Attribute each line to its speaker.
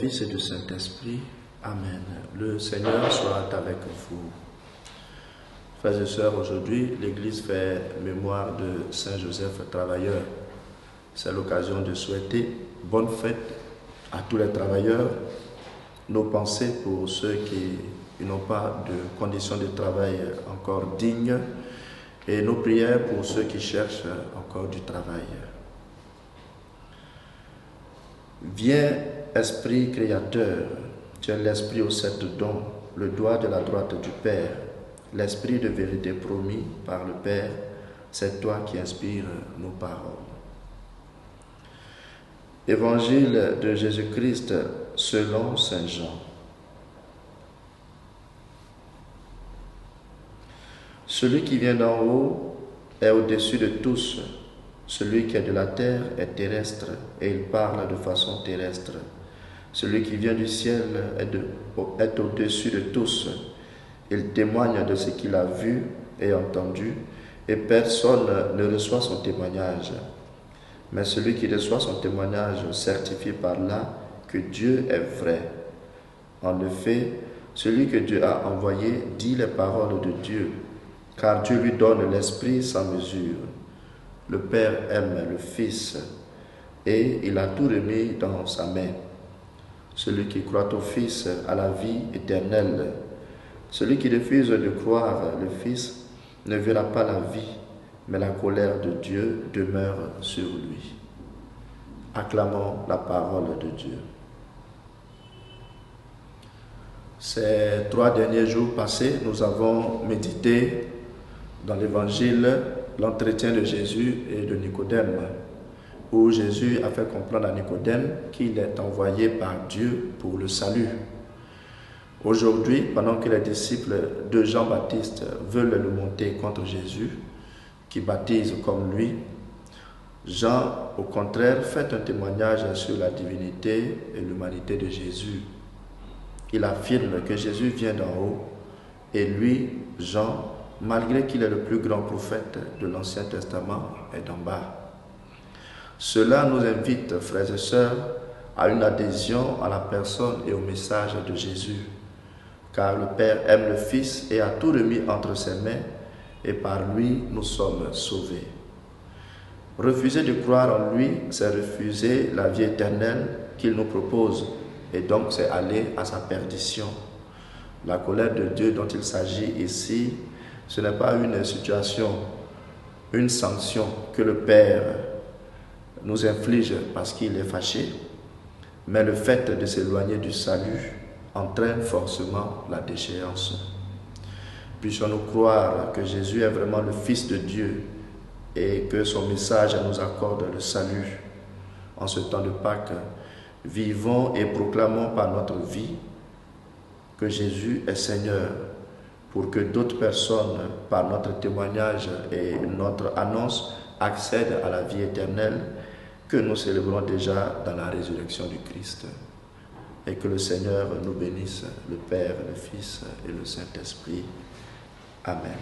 Speaker 1: Fils et du Saint-Esprit. Amen. Le Seigneur soit avec vous. Frères et sœurs, aujourd'hui, l'Église fait mémoire de Saint Joseph Travailleur. C'est l'occasion de souhaiter bonne fête à tous les travailleurs. Nos pensées pour ceux qui n'ont pas de conditions de travail encore dignes et nos prières pour ceux qui cherchent encore du travail. Viens, Esprit créateur, tu es l'Esprit aux 7 dons, le doigt de la droite du Père, l'Esprit de vérité promis par le Père, c'est toi qui inspires nos paroles. Évangile de Jésus-Christ selon Saint Jean. Celui qui vient d'en haut est au-dessus de tous. Celui qui est de la terre est terrestre et il parle de façon terrestre. Celui qui vient du ciel est au-dessus de tous. Il témoigne de ce qu'il a vu et entendu et personne ne reçoit son témoignage. Mais celui qui reçoit son témoignage certifie par là que Dieu est vrai. En effet, celui que Dieu a envoyé dit les paroles de Dieu, car Dieu lui donne l'Esprit sans mesure. Le Père aime le Fils et il a tout remis dans sa main. Celui qui croit au Fils a la vie éternelle. Celui qui refuse de croire le Fils ne verra pas la vie, mais la colère de Dieu demeure sur lui. Acclamons la parole de Dieu. Ces 3 derniers jours passés, nous avons médité dans l'Évangile l'entretien de Jésus et de Nicodème, où Jésus a fait comprendre à Nicodème qu'il est envoyé par Dieu pour le salut. Aujourd'hui, pendant que les disciples de Jean-Baptiste veulent le monter contre Jésus, qui baptise comme lui, Jean, au contraire, fait un témoignage sur la divinité et l'humanité de Jésus. Il affirme que Jésus vient d'en haut et lui, Jean, malgré qu'il est le plus grand prophète de l'Ancien Testament, est d'en bas. Cela nous invite, frères et sœurs, à une adhésion à la personne et au message de Jésus, car le Père aime le Fils et a tout remis entre ses mains, et par lui nous sommes sauvés. Refuser de croire en lui, c'est refuser la vie éternelle qu'il nous propose, et donc c'est aller à sa perdition. La colère de Dieu dont il s'agit ici, ce n'est pas une situation, une sanction que le Père nous inflige parce qu'il est fâché, mais le fait de s'éloigner du salut entraîne forcément la déchéance. Puissions-nous croire que Jésus est vraiment le Fils de Dieu et que son message nous accorde le salut. En ce temps de Pâques, vivons et proclamons par notre vie que Jésus est Seigneur, pour que d'autres personnes, par notre témoignage et notre annonce, accèdent à la vie éternelle que nous célébrons déjà dans la résurrection du Christ. Et que le Seigneur nous bénisse, le Père, le Fils et le Saint-Esprit. Amen.